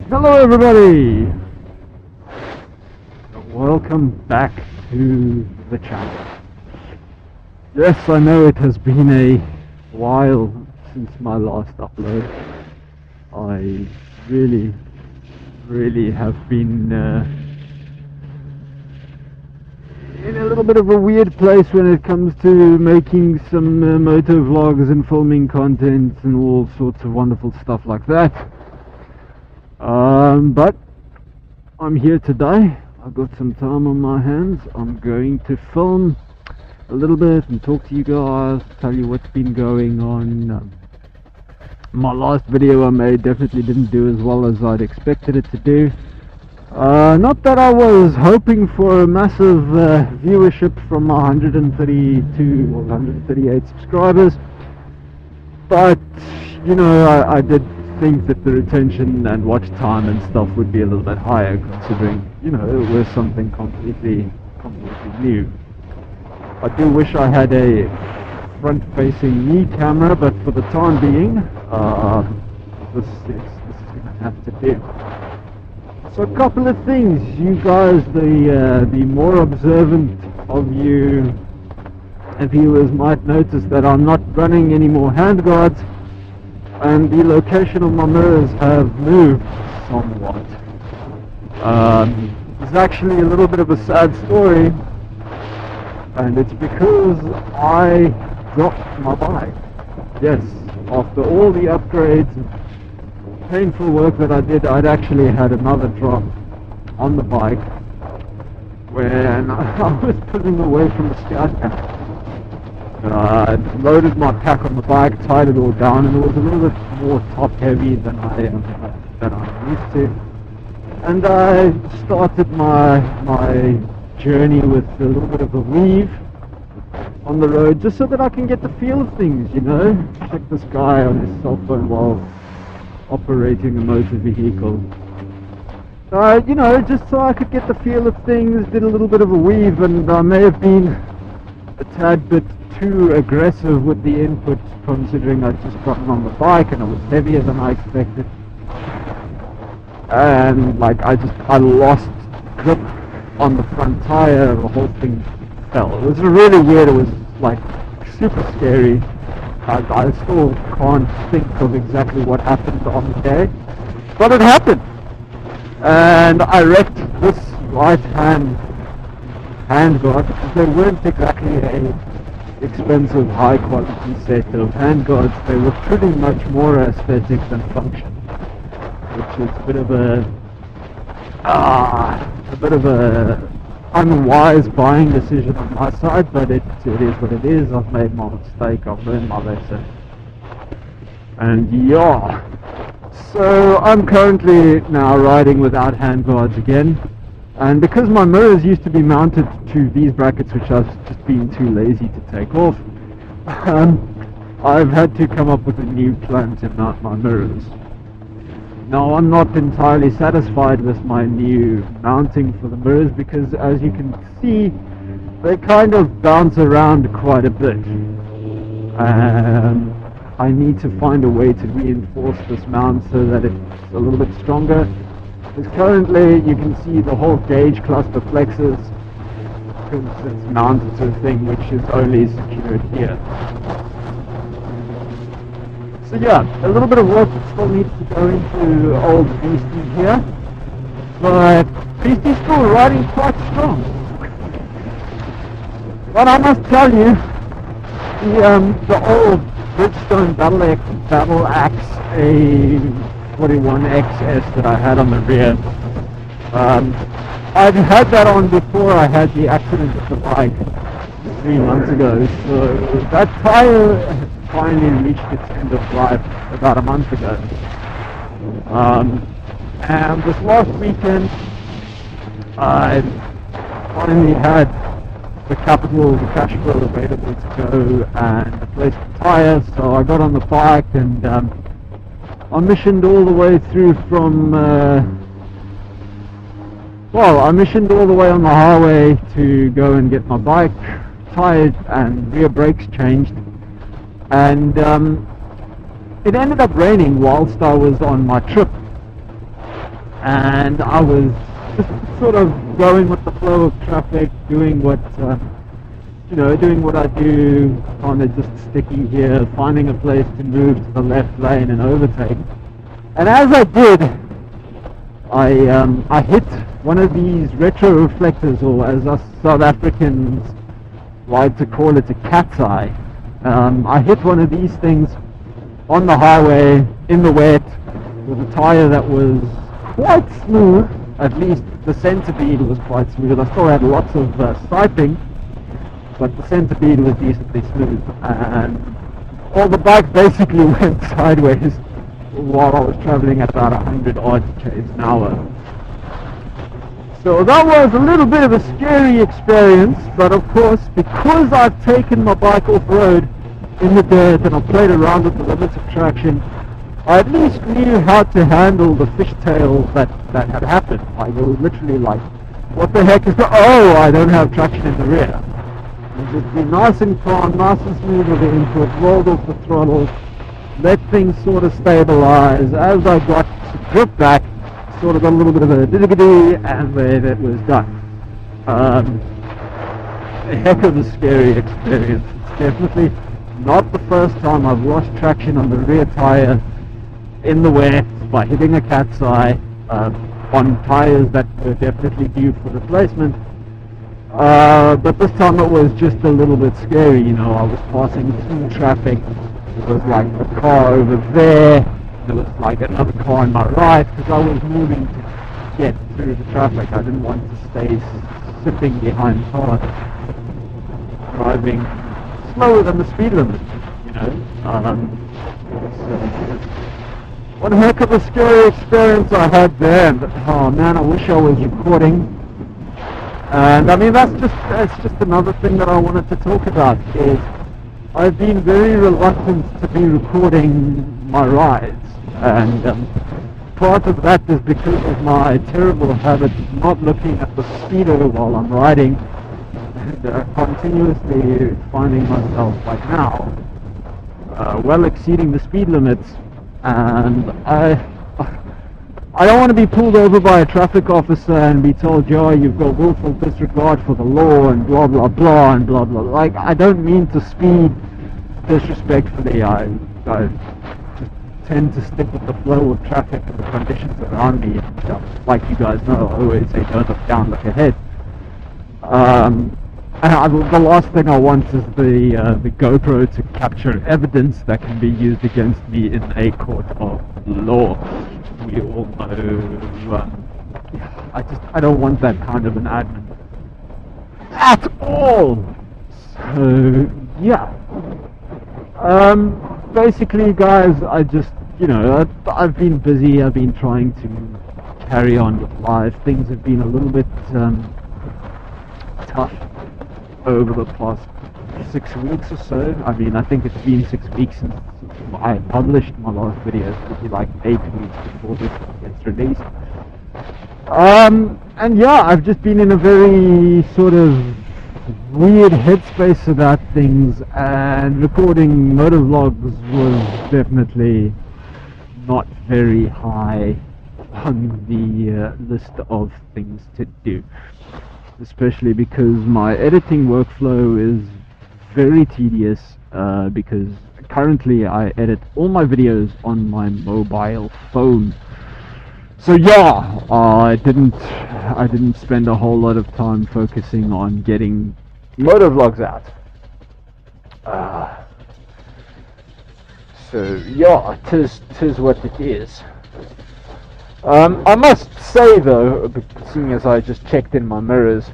Hello everybody! Welcome back to the channel. Yes, I know it has been a while since my last upload. I really have been in a little bit of a weird place when it comes to making some moto vlogs and filming content and all sorts of wonderful stuff like that. But I'm here today. I've got some time on my hands. I'm going to film a little bit and talk to you guys, tell you what's been going on. My last video I made definitely didn't do as well as I'd expected it to do. Not that I was hoping for a massive viewership from my 132 or 138 subscribers, but you know, I did think that the retention and watch time and stuff would be a little bit higher, considering, you know, it was something completely new. I do wish I had a front-facing me camera, but for the time being, this is going to have to do. So a couple of things, you guys, the more observant of you viewers might notice that I'm not running any more handguards, and the location of my mirrors have moved somewhat. It's actually a little bit of a sad story, and it's because I dropped my bike. Yes, after all the upgrades and painful work that I did, I'd actually had another drop on the bike when I was pulling away from the scout camp. I loaded my pack on the bike, tied it all down, and it was a little bit more top heavy than I'm used to. And I started my journey with a little bit of a weave on the road, just so that I can get the feel of things, you know. Check this guy on his cell phone while operating a motor vehicle. You know, just so I could get the feel of things, did a little bit of a weave, and I may have been a tad bit too aggressive with the input, considering I'd just gotten on the bike and it was heavier than I expected. And like I lost grip on the front tire, the whole thing fell. It was really weird, it was like super scary. I still can't think of exactly what happened on the day, but it happened. And I wrecked this right hand handguard, because they weren't exactly a expensive high quality set of handguards. They were pretty much more aesthetic than function, which is a bit of a unwise buying decision on my side, but it is what it is. I've made my mistake, I've learned my lesson, and yeah, so I'm currently now riding without handguards again. And because my mirrors used to be mounted to these brackets, which I've just been too lazy to take off, I've had to come up with a new plan to mount my mirrors. Now, I'm not entirely satisfied with my new mounting for the mirrors, because as you can see, they kind of bounce around quite a bit. I need to find a way to reinforce this mount so that it's a little bit stronger. Because currently you can see the whole gauge cluster flexes, because it's mounted to a thing which is only secured here. So yeah, a little bit of work still needs to go into old Beastie here, but Beastie's still riding quite strong. But I must tell you, the old Bridgestone Battle Axe A41XS that I had on the rear, I've had that on before I had the accident with the bike 3 months ago, so that tire finally reached its end of life about a month ago. And this last weekend I finally had the capital, the cash flow available to go and replace the tire, so I got on the bike and I missioned all the way through from I missioned all the way on the highway to go and get my bike tired and rear brakes changed, and it ended up raining whilst I was on my trip, and I was just sort of going with the flow of traffic, doing what doing what I do, kind of just sticking here, finding a place to move to the left lane and overtake. And as I did, I hit one of these retro reflectors, or as us South Africans like to call it, a cat's eye. I hit one of these things on the highway in the wet with a tire that was quite smooth. At least the center bead was quite smooth. I still had lots of siping, but the center bead was decently smooth, and all the bike basically went sideways while I was traveling at about 100 odd k's an hour. So that was a little bit of a scary experience, but of course, because I've taken my bike off-road in the dirt and I've played around with the limits of traction, I at least knew how to handle the fishtail that had happened. Like, it was literally like, what the heck is oh, I don't have traction in the rear. And just be nice and calm, nice and smooth with the input, rolled off the throttle, let things sort of stabilize. As I got to grip back, sort of got a little bit of a diddy, and then it was done. A heck of a scary experience. It's definitely not the first time I've lost traction on the rear tire in the wet by hitting a cat's eye on tires that were definitely due for replacement. But this time it was just a little bit scary. I was passing through traffic. There was like a car over there. There was like another car on my right, because I was moving to get through the traffic. I didn't want to stay sitting behind cars, driving slower than the speed limit, One heck of a scary experience I had there. But, oh man, I wish I was recording. And I mean, that's just another thing that I wanted to talk about, is I've been very reluctant to be recording my rides, and part of that is because of my terrible habit of not looking at the speedo while I'm riding, and continuously finding myself, like now, well exceeding the speed limits. And I don't want to be pulled over by a traffic officer and be told, Joe, you've got willful disregard for the law and blah blah blah and blah blah. Like, I don't mean to speed disrespectfully. I just tend to stick with the flow of traffic and the conditions around me and stuff. Like you guys know, I always say don't look down, look ahead. The last thing I want is the GoPro to capture evidence that can be used against me in a court of law. We all know. I don't want that kind of an admin at all. So yeah. Basically, guys, I just I've been busy. I've been trying to carry on with life. Things have been a little bit tough over the past 6 weeks or so. I mean, I think it's been 6 weeks since I published my last video. It'll be like 8 weeks before this gets released. And yeah, I've just been in a very sort of weird headspace about things, and recording motovlogs was definitely not very high on the list of things to do. Especially because my editing workflow is very tedious, because currently I edit all my videos on my mobile phone. So yeah, I didn't spend a whole lot of time focusing on getting motovlogs out. So yeah, tis what it is. I must say though, seeing as I just checked in my mirrors,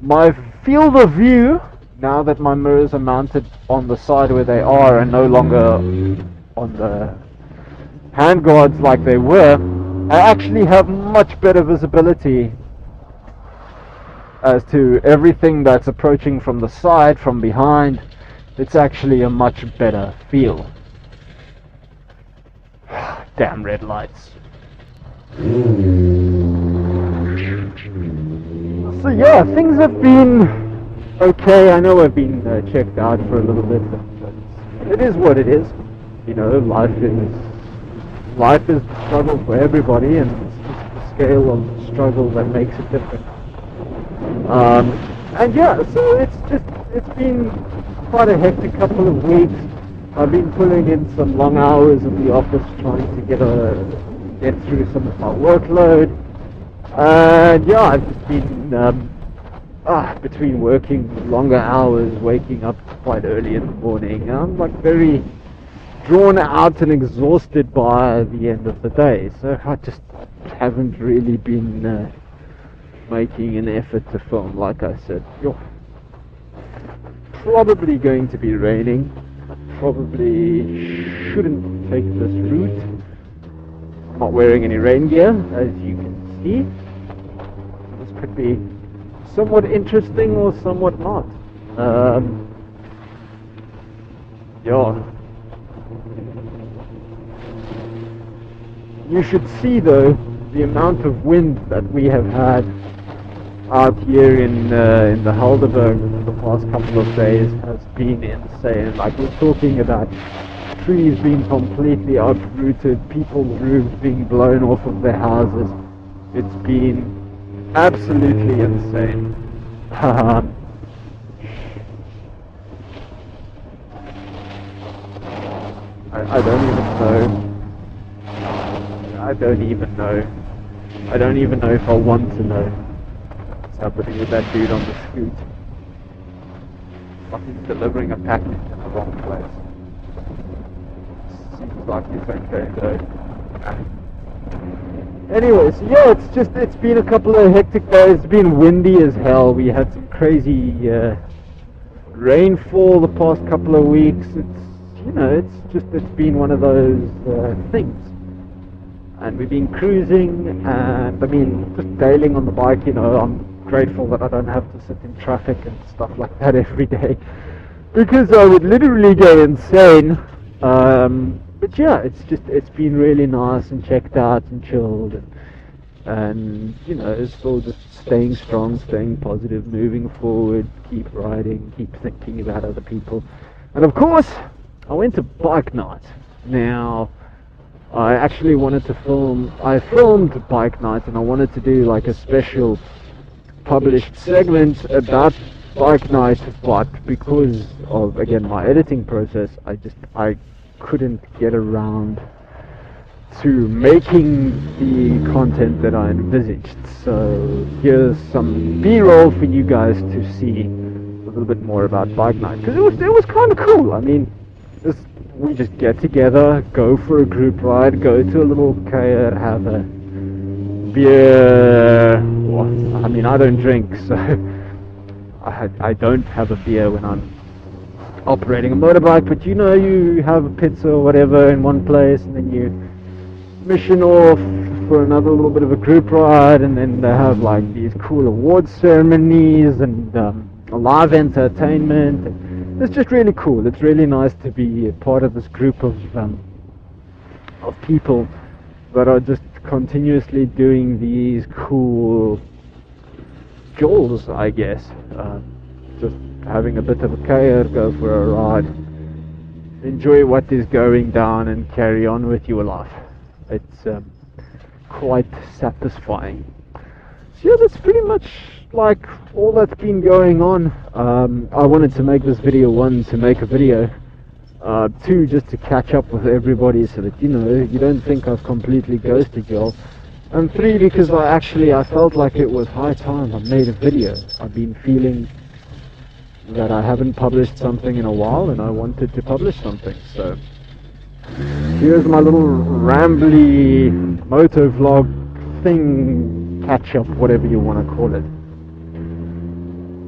my field of view, now that my mirrors are mounted on the side where they are and no longer on the handguards like they were, I actually have much better visibility as to everything that's approaching from the side, from behind. It's actually a much better feel. Damn red lights. So yeah, things have been okay. I know I've been checked out for a little bit, but it is what it is. Life is the struggle for everybody, and scale of struggle that makes it different. And yeah, so it's been quite a hectic couple of weeks. I've been pulling in some long hours at the office trying to get through some of my workload. And yeah, I've just been between working longer hours, waking up quite early in the morning. I'm like very drawn out and exhausted by the end of the day. So I just haven't really been making an effort to film. Like I said, probably going to be raining. I probably shouldn't take this route. I'm not wearing any rain gear, as you can see. This could be somewhat interesting or somewhat not. Yeah. You should see though the amount of wind that we have had out here in the Helderberg the past couple of days has been insane. Like, we're talking about trees being completely uprooted, people's roofs being blown off of their houses. It's been absolutely insane. I don't even know. I don't even know if I want to know what's happening with that dude on the scoot. Like he's delivering a package in the wrong place. Seems like he's okay though. Anyway, so yeah, it's been a couple of hectic days. It's been windy as hell. We had some crazy rainfall the past couple of weeks. It's been one of those things. And we've been cruising, and I mean, just dailing on the bike. I'm grateful that I don't have to sit in traffic and stuff like that every day, because I would literally go insane. But yeah, it's been really nice and checked out and chilled, and still just staying strong, staying positive, moving forward, keep riding, keep thinking about other people. And of course, I went to bike night. Now, I actually wanted to I filmed bike night, and I wanted to do like a special published segment about bike night, but because of, again, my editing process, I couldn't get around to making the content that I envisaged. So here's some B-roll for you guys to see a little bit more about bike night, because it was kind of cool. I mean, we just get together, go for a group ride, go to a little keier, have a beer. Well, I mean, I don't drink, so I don't have a beer when I'm operating a motorbike, but you have a pizza or whatever in one place, and then you mission off for another little bit of a group ride, and then they have like these cool awards ceremonies and live entertainment. It's just really cool. It's really nice to be a part of this group of people that are just continuously doing these cool jolts, I guess. Just having a bit of a keier, go for a ride, enjoy what is going down, and carry on with your life. It's quite satisfying. So yeah, that's pretty much like all that's been going on. I wanted to make this video, one, to make a video, two, just to catch up with everybody so that you don't think I've completely ghosted y'all, and three, because I felt like it was high time I made a video. I've been feeling that I haven't published something in a while, and I wanted to publish something. So here's my little rambly moto vlog thing, catch up, whatever you want to call it.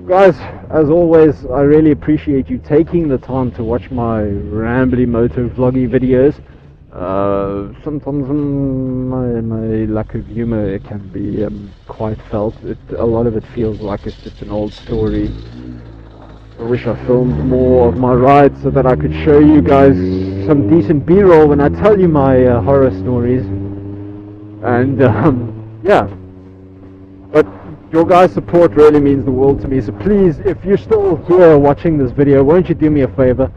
Guys, as always, I really appreciate you taking the time to watch my rambly moto vloggy videos. Sometimes my lack of humor can be quite felt. A lot of it feels like it's just an old story. I wish I filmed more of my rides so that I could show you guys some decent B-roll when I tell you my horror stories. And yeah, but your guys' support really means the world to me, so please, if you're still here watching this video, won't you do me a favor?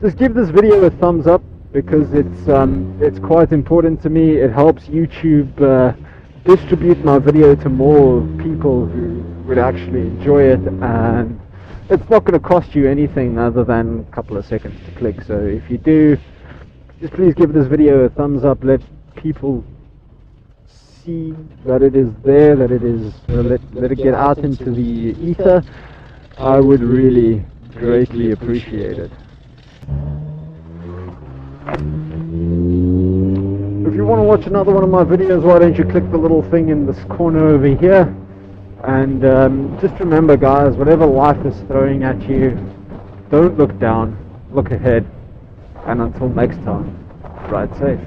Just give this video a thumbs up, because it's quite important to me. It helps YouTube distribute my video to more people who would actually enjoy it, and it's not going to cost you anything other than a couple of seconds to click. So if you do, just please give this video a thumbs up, let people see that it is there, that it is, let it get out into the ether. I would really greatly appreciate it. If you want to watch another one of my videos, why don't you click the little thing in this corner over here. And just remember, guys, whatever life is throwing at you, don't look down, look ahead. And until next time, ride safe.